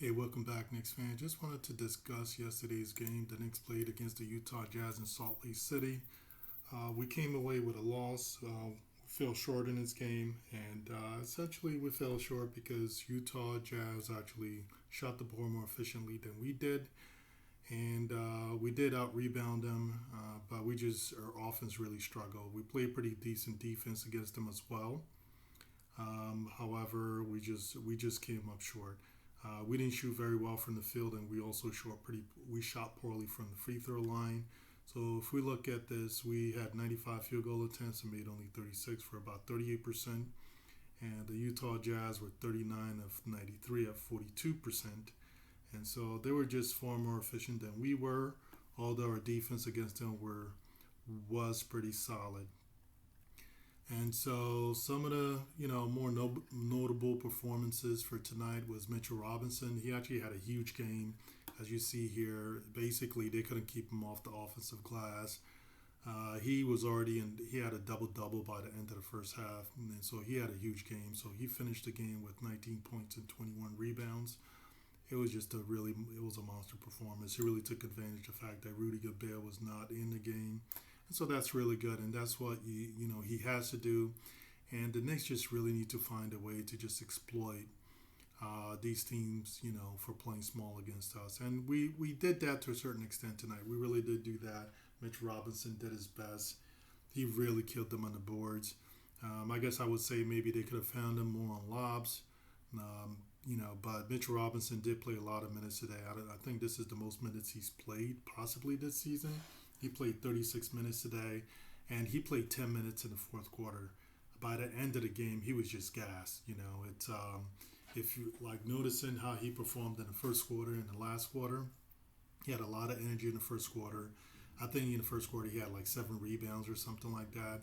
Hey, welcome back, Knicks fan. Just wanted to discuss yesterday's game. The Knicks played against the Utah Jazz in Salt Lake City. We came away with a loss. We fell short in this game, and essentially we fell short because Utah Jazz actually shot the ball more efficiently than we did, and we did out rebound them, but we just our offense really struggled. We played pretty decent defense against them as well. However, we just came up short. We didn't shoot very well from the field, and we shot poorly from the free throw line. So if we look at this, we had 95 field goal attempts and made only 36 for about 38%. And the Utah Jazz were 39 of 93 at 42%. And so they were just far more efficient than we were, although our defense against them was pretty solid. And so some of the more notable performances for tonight was Mitchell Robinson. He actually had a huge game, as you see here. Basically, they couldn't keep him off the offensive glass. He was already in. He had a double double by the end of the first half, and so he had a huge game. So he finished the game with 19 points and 21 rebounds. It was a monster performance. He really took advantage of the fact that Rudy Gobert was not in the game, and so that's really good. And that's what he has to do. And the Knicks just really need to find a way to just exploit these teams, for playing small against us. And we did that to a certain extent tonight. We really did do that. Mitch Robinson did his best. He really killed them on the boards. I guess I would say maybe they could have found him more on lobs. But Mitchell Robinson did play a lot of minutes today. I think this is the most minutes he's played possibly this season. He played 36 minutes today, and he played 10 minutes in the fourth quarter. By the end of the game, he was just gassed. It's if you like noticing how he performed in the first quarter and the last quarter, he had a lot of energy in the first quarter. I think in the first quarter he had like 7 rebounds or something like that.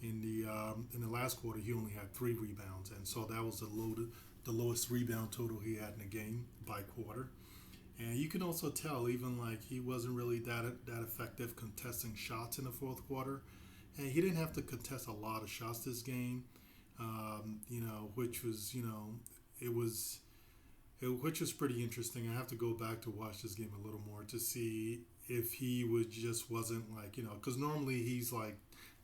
In the last quarter, he only had 3 rebounds, and so that was the lowest rebound total he had in the game by quarter. And you can also tell, even like he wasn't really that effective contesting shots in the fourth quarter, and he didn't have to contest a lot of shots this game. Which was it was which was pretty interesting. I have to go back to watch this game a little more to see if he would just wasn't like because normally he's like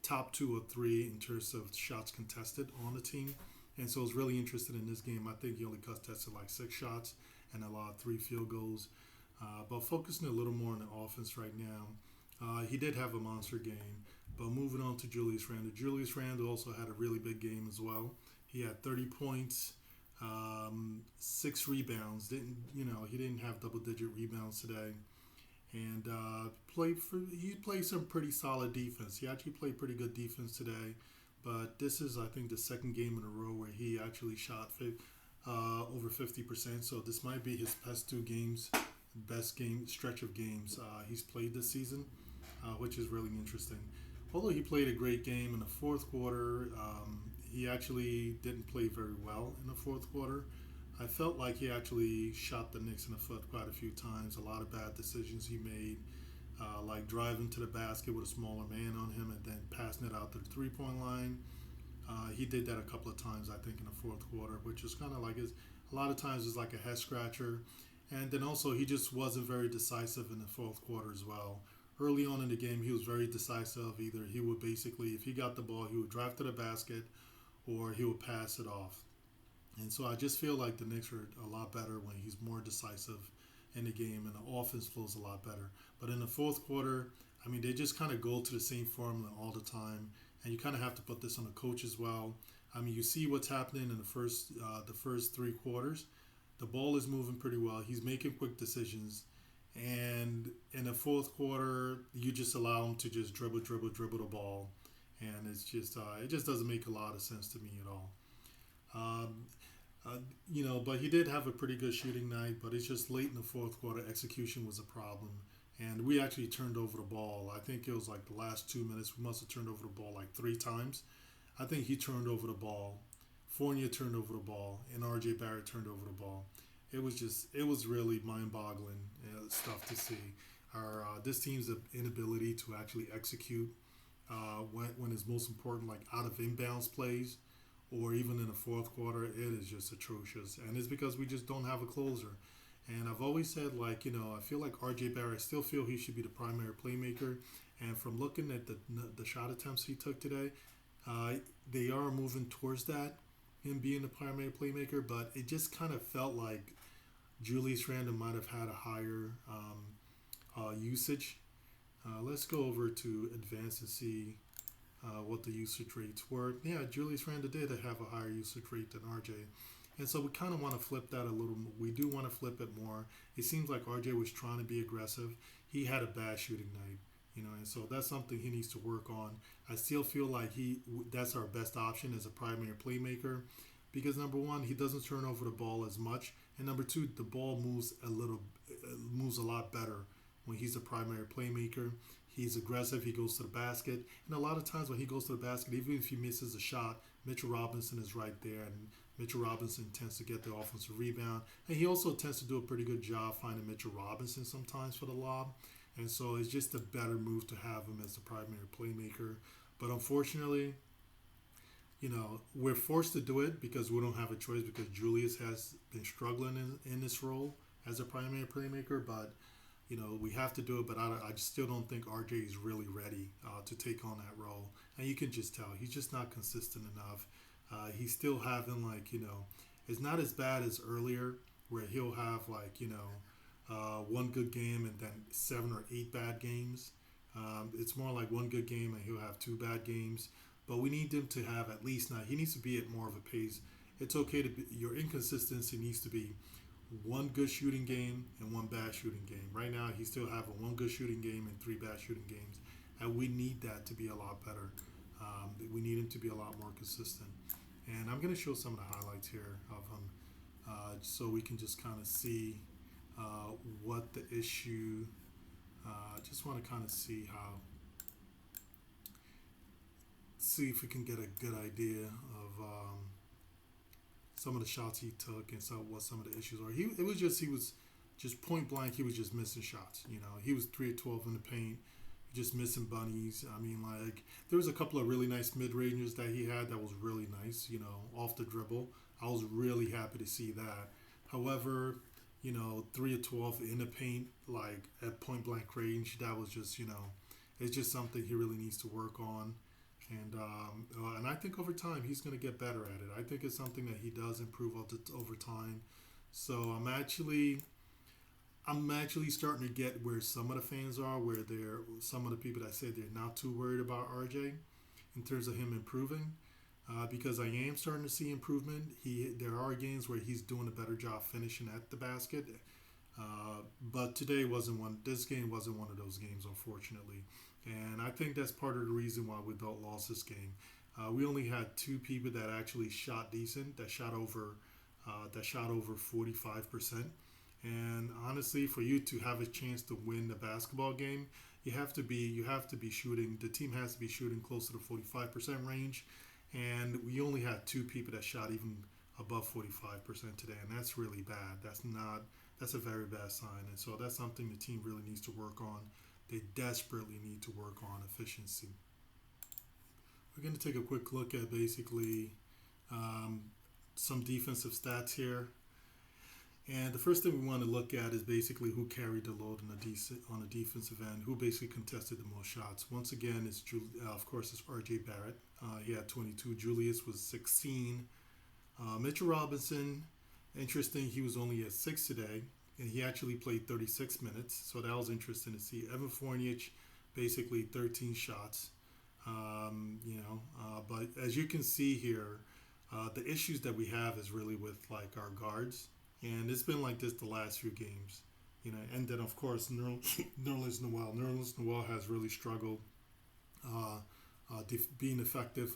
top 2 or 3 in terms of shots contested on the team, and so I was really interested in this game. I think he only contested like 6 shots and allowed 3 field goals. But focusing a little more on the offense right now, he did have a monster game. But moving on to Julius Randle. Julius Randle also had a really big game as well. He had 30 points, 6 rebounds. He didn't have double-digit rebounds today, and he played some pretty solid defense. He actually played pretty good defense today. But this is, I think, the second game in a row where he actually shot over 50%. So this might be his best 2 games, best game stretch of games he's played this season, which is really interesting. Although he played a great game in the fourth quarter, he actually didn't play very well in the fourth quarter. I felt like he actually shot the Knicks in the foot quite a few times. A lot of bad decisions he made, like driving to the basket with a smaller man on him and then passing it out to the 3-point line. He did that a couple of times, I think, in the fourth quarter, which is kind of like a lot of times it's like a head scratcher. And then also he just wasn't very decisive in the fourth quarter as well. Early on in the game, he was very decisive. Either he would basically, if he got the ball, he would drive to the basket or he would pass it off. And so I just feel like the Knicks are a lot better when he's more decisive in the game and the offense flows a lot better. But in the fourth quarter, I mean, they just kind of go to the same formula all the time, and you kind of have to put this on the coach as well. I mean, you see what's happening in the first 3 quarters. The ball is moving pretty well. He's making quick decisions, and in the fourth quarter, you just allow him to just dribble, dribble, dribble the ball, and it just doesn't make a lot of sense to me at all. Um, but he did have a pretty good shooting night, but it's just late in the fourth quarter, execution was a problem. And we actually turned over the ball. I think it was like the last 2 minutes. We must have turned over the ball like 3 times. I think he turned over the ball. Fournier turned over the ball, and R.J. Barrett turned over the ball. It was really mind-boggling stuff to see. This team's inability to actually execute when it's most important, like out of inbounds plays, or even in the fourth quarter, it is just atrocious. And it's because we just don't have a closer. And I've always said, like, I feel like RJ Barrett, I still feel he should be the primary playmaker. And from looking at the shot attempts he took today, uh, they are moving towards that, him being the primary playmaker. But it just kind of felt like Julius Randle might have had a higher usage. Let's go over to advanced and see what the usage rates were. Yeah, Julius Randle did have a higher usage rate than RJ. And so we kind of want to flip that a little more. We do want to flip it more. It seems like RJ was trying to be aggressive. He had a bad shooting night, and so that's something he needs to work on. I still feel like that's our best option as a primary playmaker because number one, he doesn't turn over the ball as much, and number two, the ball moves a lot better when he's a primary playmaker. He's aggressive. He goes to the basket, and a lot of times when he goes to the basket, even if he misses a shot, Mitchell Robinson is right there, and Mitchell Robinson tends to get the offensive rebound, and he also tends to do a pretty good job finding Mitchell Robinson sometimes for the lob. And so it's just a better move to have him as the primary playmaker. But unfortunately, we're forced to do it because we don't have a choice because Julius has been struggling in this role as a primary playmaker. But, we have to do it. But I just still don't think RJ is really ready to take on that role. And you can just tell he's just not consistent enough. He's still having it's not as bad as earlier where he'll have one good game and then 7 or 8 bad games. It's more like one good game and he'll have 2 bad games. But we need him to have at least now. He needs to be at more of a pace. It's okay to be, your inconsistency needs to be one good shooting game and one bad shooting game. Right now, he still have a one good shooting game and 3 bad shooting games, and we need that to be a lot better. We need him to be a lot more consistent. And I'm going to show some of the highlights here of him, so we can just kind of see what the issue. Just want to kind of see if we can get a good idea of some of the shots he took and what some of the issues are. He was just point blank. He was just missing shots. He was 3 of 12 in the paint, just missing bunnies. I mean, there was a couple of really nice mid ranges that he had that was really nice. Off the dribble. I was really happy to see that. However, 3 of 12 in the paint, at point blank range, that was just it's just something he really needs to work on. And I think over time he's going to get better at it. I think it's something that he does improve over time. So I'm actually starting to get where some of the fans are, where some of the people that say they're not too worried about RJ in terms of him improving, because I am starting to see improvement. There are games where he's doing a better job finishing at the basket, but today wasn't one. This game wasn't one of those games, unfortunately. And I think that's part of the reason why we lost this game. We only had 2 people that actually shot decent, that shot over 45%. And honestly, for you to have a chance to win the basketball game, you have to be shooting. The team has to be shooting close to the 45% range. And we only had 2 people that shot even above 45% today, and that's really bad. That's a very bad sign. And so that's something the team really needs to work on. They desperately need to work on efficiency. We're going to take a quick look at basically some defensive stats here. And the first thing we want to look at is basically who carried the load on the defensive end, who basically contested the most shots. Once again, it's RJ Barrett. He had 22. Julius was 16. Mitchell Robinson, interesting, he was only at 6 today. And he actually played 36 minutes, so that was interesting to see. Evan Fournier, basically 13 shots. But as you can see here, the issues that we have is really with our guards, and it's been like this the last few games. And then of course Nerlens Noel has really struggled being effective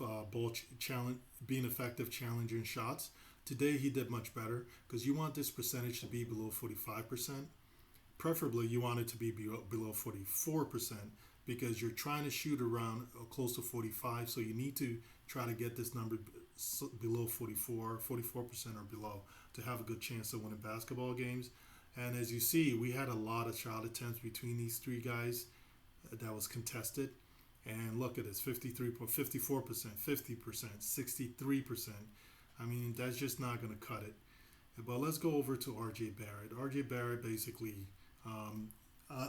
challenging shots. Today he did much better because you want this percentage to be below 45%. Preferably you want it to be below 44% because you're trying to shoot around close to 45. So you need to try to get this number below 44% or below to have a good chance of winning basketball games. And as you see, we had a lot of shot attempts between these 3 guys that was contested. And look at this, 53.54%, 50%, 63%. I mean, that's just not going to cut it. But let's go over to RJ Barrett. RJ Barrett basically, um,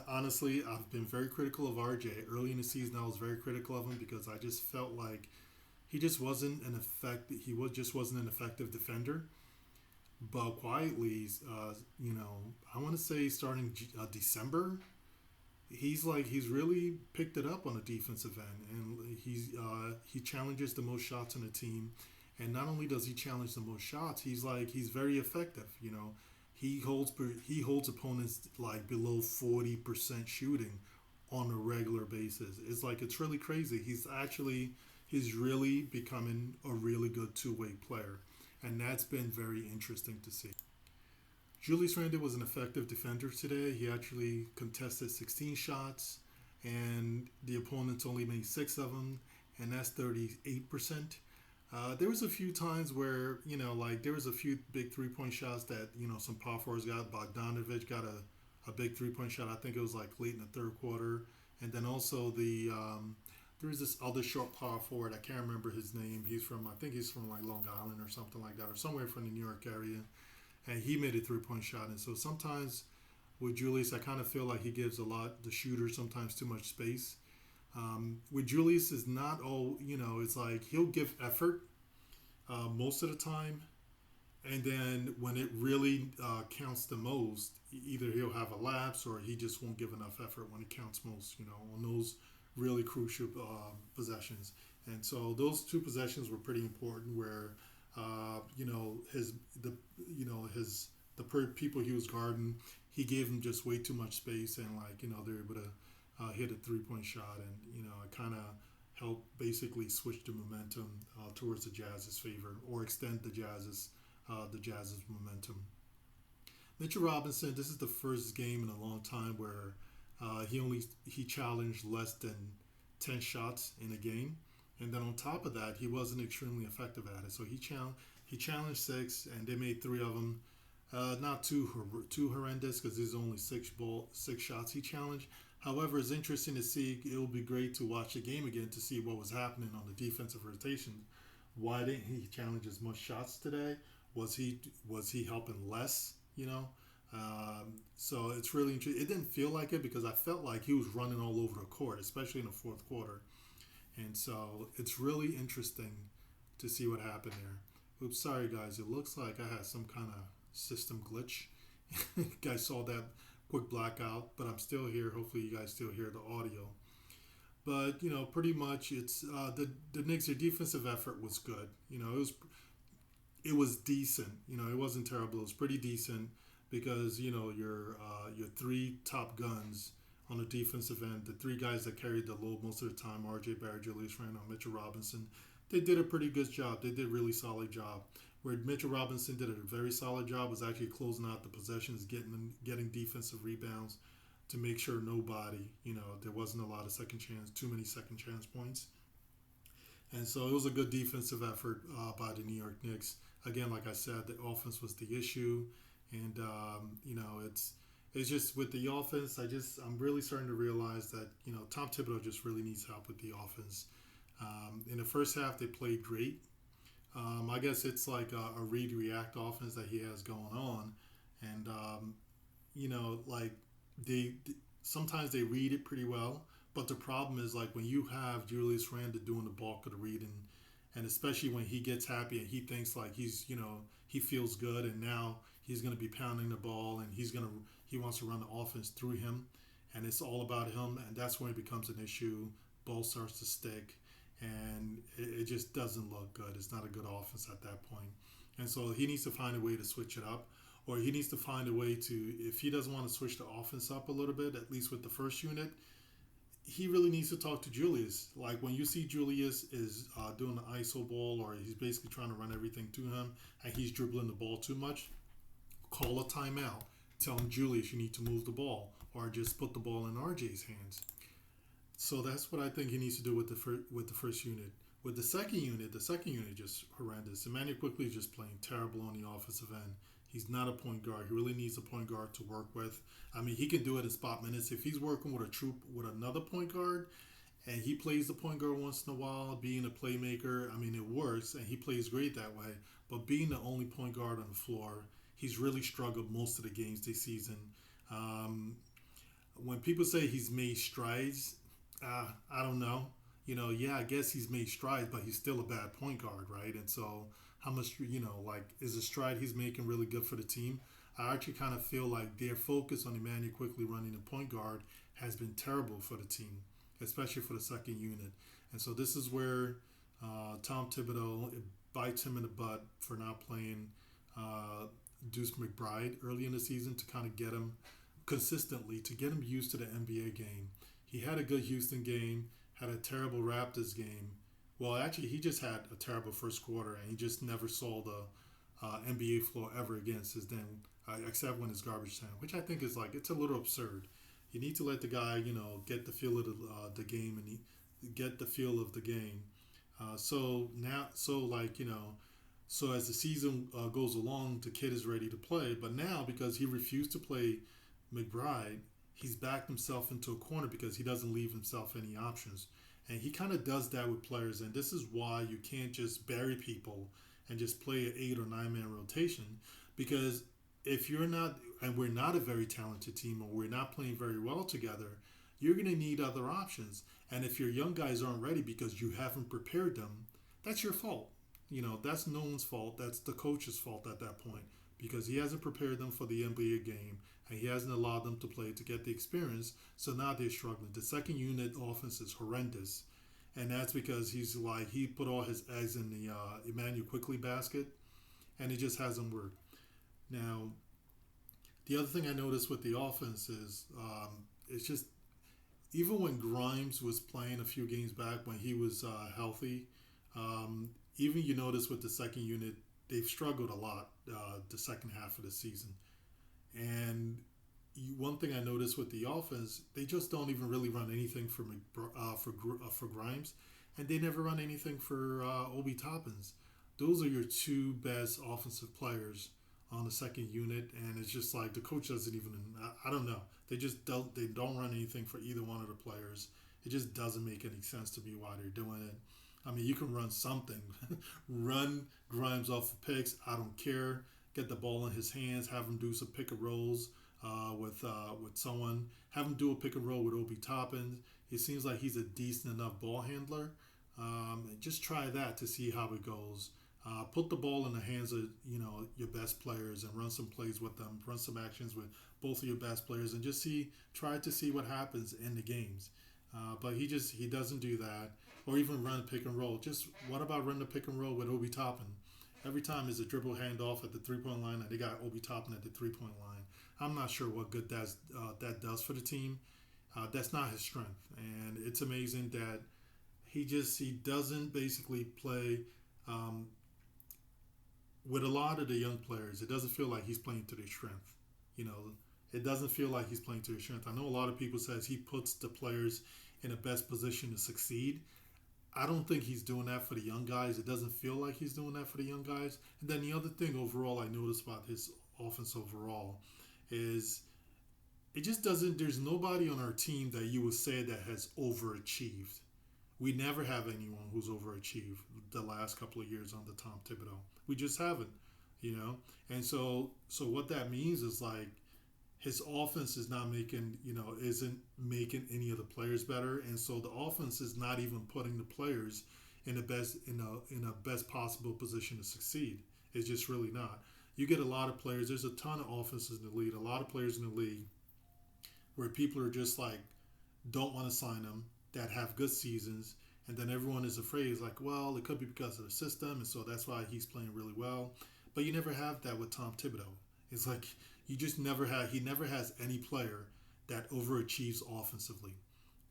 honestly, I've been very critical of RJ. Early in the season, I was very critical of him because I just felt like he just wasn't an effect. He was just wasn't an effective defender. But quietly, I want to say starting December, he's really picked it up on the defensive end, and he challenges the most shots on the team. And not only does he challenge the most shots, he's very effective. He holds opponents like below 40% shooting on a regular basis. It's really crazy. He's really becoming a really good two-way player, and that's been very interesting to see. Julius Randle was an effective defender today. He actually contested 16 shots, and the opponents only made six of them, and that's 38%. There was a few times where there was a few big 3-point shots that some power forwards got. Bogdanovich got a big 3-point shot. I think it was like late in the third quarter, and then also there was this other short power forward. I can't remember his name. I think he's from like Long Island or something like that, or somewhere from the New York area, and he made a 3-point shot. And so sometimes with Julius, I kind of feel like he gives the shooter sometimes too much space. With Julius, is not all, it's like he'll give effort most of the time, and then when it really counts the most, either he'll have a lapse or he just won't give enough effort when it counts most, on those really crucial possessions. And so those two possessions were pretty important where, people he was guarding, he gave them just way too much space, and they're able to hit a 3-point shot, and it kind of helped basically switch the momentum towards the Jazz's favor, or extend the Jazz's momentum. Mitchell Robinson, this is the first game in a long time where he challenged less than 10 shots in a game, and then on top of that, he wasn't extremely effective at it. So he challenged 6, and they made 3 of them. Not too horrendous because there's only 6 shots he challenged. However, it's interesting to see. It will be great to watch the game again to see what was happening on the defensive rotation. Why didn't he challenge as much shots today? Was he helping less? So it's really interesting. It didn't feel like it because I felt like he was running all over the court, especially in the fourth quarter. And so it's really interesting to see what happened there. Oops, sorry guys. It looks like I had some kind of system glitch. You guys saw that quick blackout, but I'm still here. Hopefully you guys still hear the audio. But pretty much it's the Knicks. Their defensive effort was good. It was decent. It wasn't terrible. It was pretty decent because your 3 top guns on the defensive end, the 3 guys that carried the load most of the time, RJ Barrett, Julius Randle, Mitchell Robinson, they did a pretty good job. They did a really solid job. Where Mitchell Robinson did a very solid job was actually closing out the possessions, getting defensive rebounds to make sure there wasn't a lot of too many second chance points. And so it was a good defensive effort by the New York Knicks. Again, like I said, the offense was the issue, and it's just with the offense. I'm really starting to realize that Tom Thibodeau just really needs help with the offense. In the first half, they played great. I guess it's like a read-react offense that he has going on, and they sometimes they read it pretty well. But the problem is when you have Julius Randle doing the bulk of the reading, and especially when he gets happy and he thinks he feels good, and now he's going to be pounding the ball and he wants to run the offense through him, and it's all about him, and that's when it becomes an issue. Ball starts to stick. And it just doesn't look good. It's not a good offense at that point. And so he needs to find a way to switch it up, or he needs to find a way to, if he doesn't want to switch the offense up a little bit, at least with the first unit, he really needs to talk to Julius. Like when you see Julius is doing the ISO ball, or he's basically trying to run everything to him, and he's dribbling the ball too much, call a timeout. Tell him, Julius, you need to move the ball, or just put the ball in RJ's hands. So that's what I think he needs to do with the first unit. With the second unit just horrendous. Emmanuel Quickly is just playing terrible on the offensive end. He's not a point guard. He really needs a point guard to work with. I mean, he can do it in spot minutes. If he's working with another point guard, and he plays the point guard once in a while, being a playmaker, I mean, it works, and he plays great that way. But being the only point guard on the floor, he's really struggled most of the games this season. Um, when people say he's made strides, I don't know. Yeah, I guess he's made strides, but he's still a bad point guard, right? And so, how much, like, is the stride he's making really good for the team? I actually kind of feel like their focus on Emmanuel quickly running the point guard has been terrible for the team, especially for the second unit. And so, this is where Tom Thibodeau it bites him in the butt for not playing uh, Deuce McBride early in the season to kind of get him consistently to get him used to the NBA game. He had a good Houston game, had a terrible Raptors game. Well, actually, he just had a terrible first quarter, and he just never saw the NBA floor ever again since then, except when it's garbage time, which I think is like it's a little absurd. You need to let the guy, get the feel of the game and get the feel of the game. So now, so like so as the season goes along, the kid is ready to play. But now, because he refused to play McBride, he's backed himself into a corner because he doesn't leave himself any options. And he kind of does that with players. And this is why you can't just bury people and just play an 8 or 9 man rotation. Because if you're not, and we're not a very talented team, or we're not playing very well together, you're going to need other options. And if your young guys aren't ready because you haven't prepared them, that's your fault. That's no one's fault. That's the coach's fault at that point because he hasn't prepared them for the NBA game and he hasn't allowed them to play to get the experience. So now they're struggling. The second unit offense is horrendous. And that's because he put all his eggs in the Emmanuel Quickly basket and it just hasn't worked. Now, the other thing I noticed with the offense is it's just even when Grimes was playing a few games back when he was healthy, even you notice with the second unit, they've struggled a lot the second half of the season. And one thing I noticed with the offense, they just don't even really run anything for Grimes, and they never run anything for Obi Toppins. Those are your two best offensive players on the second unit, and it's just like the coach doesn't even. I don't know. They just don't. They don't run anything for either one of the players. It just doesn't make any sense to me why they're doing it. I mean, you can run something. Run Grimes off the picks. I don't care. Get the ball in his hands. Have him do some pick and rolls with someone. Have him do a pick and roll with Obi Toppin. It seems like he's a decent enough ball handler. Just try that to see how it goes. Put the ball in the hands of your best players and run some plays with them. Run some actions with both of your best players and just try to see what happens in the games. But he doesn't do that. Or even run pick and roll. Just what about running the pick and roll with Obi Toppin? Every time is a dribble handoff at the 3-point line, and they got Obi Toppin at the 3-point line. I'm not sure what good that does for the team. That's not his strength, and it's amazing that he doesn't basically play with a lot of the young players. It doesn't feel like he's playing to their strength. It doesn't feel like he's playing to their strength. I know a lot of people says he puts the players in the best position to succeed. I don't think he's doing that for the young guys. It doesn't feel like he's doing that for the young guys. And then the other thing overall I noticed about his offense overall is it just doesn't, there's nobody on our team that you would say that has overachieved. We never have anyone who's overachieved the last couple of years under Tom Thibodeau. We just haven't, And so what that means is like, his offense is not isn't making any of the players better, and so the offense is not even putting the players in a best possible position to succeed. It's just really not. You get a lot of players. There's a ton of offenses in the league, a lot of players in the league, where people are just like don't want to sign them that have good seasons, and then everyone is afraid. It's like, well, it could be because of the system, and so that's why he's playing really well. But you never have that with Tom Thibodeau. It's like he never has any player that overachieves offensively.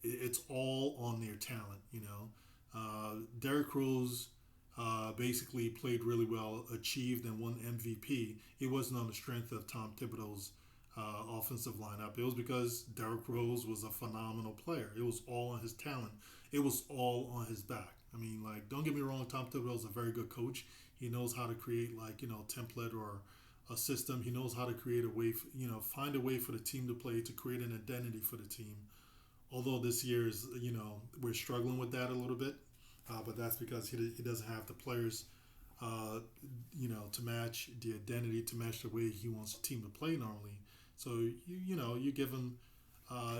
It's all on their talent, Derrick Rose basically played really well, achieved and won MVP. It wasn't on the strength of Tom Thibodeau's offensive lineup. It was because Derrick Rose was a phenomenal player. It was all on his talent. It was all on his back. I mean, like, don't get me wrong, Tom Thibodeau is a very good coach. He knows how to create, template or a system. He knows how to create a way, find a way for the team to play, to create an identity for the team. Although this year is, we're struggling with that a little bit, but that's because he doesn't have the players to match the identity, to match the way he wants the team to play normally. So you give him,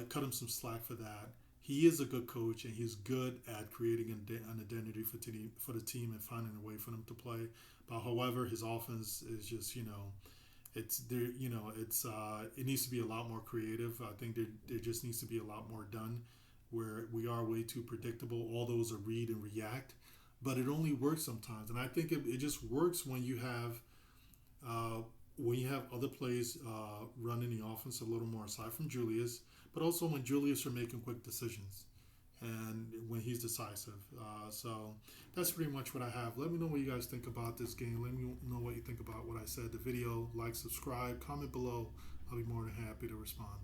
cut him some slack for that. He is a good coach, and he's good at creating an identity for the team and finding a way for them to play. But however, his offense is just it's there. It needs to be a lot more creative. I think there just needs to be a lot more done, where we are way too predictable. All those are read and react, but it only works sometimes. And I think it just works when you have other plays running the offense a little more aside from Julius, but also when Julius are making quick decisions and when he's decisive. So that's pretty much what I have. Let me know what you guys think about this game. Let me know what you think about what I said. The video, like, subscribe, comment below. I'll be more than happy to respond.